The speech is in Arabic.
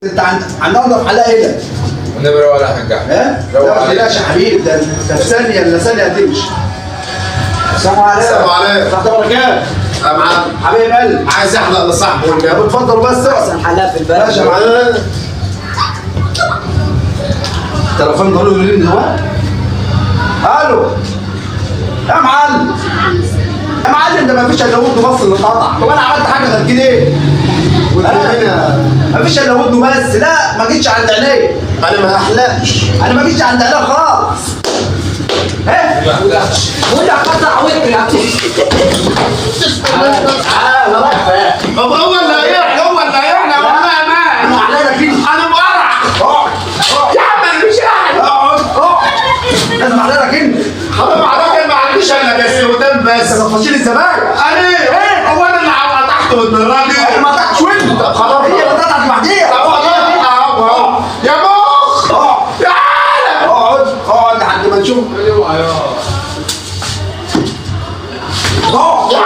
انت هننضف حلاقه ايه ده؟ النبي روق على حاج احمد. ها؟ لا ما تقلقش يا حبيبي، ده في ثانيه الا ثانيه هتمشي. السلام عليكم. السلام عليكم. تحت بركات. يا معلم حبيب قلبي. عايز احلق لصاحبه طب والنبي. اتفضل بس احسن حلاق في البلد. ماشي يا معلم. التليفون ده له يرن دلوقتي. الو يا معلم. يا معلم ده ما فيش الا ودنه بس اللي اتقطع. طب انا عملت حاجه غير كده ايه؟ ما فيش الا ودنه بس. لا ما جيتش عند عينيا. انا ما هحلقش. انا ما جيتش عند عينيا خالص. ها؟ ولا قطع ودني يا عبد. تعالى رايح فين؟ طب هو اللي هيحلق والله ما انا احلالك كده. انا مقرع. اقعد يا عم انا مش قاعد. اقعد اقعد. لازم احلالك انت. حرام عليك، ما عنديش الا بس قدام بس. انت بتفشيل الزباين. انا ايه؟ هو انا اللي قطعت ودن الراجل؟ انا ما قطعتش ودنه. طب خلاص. هي اللي قطعت لوحديها. يا مخ اقعد يا عالم. اقعد اقعد لحد ما نشوف. اقعد يا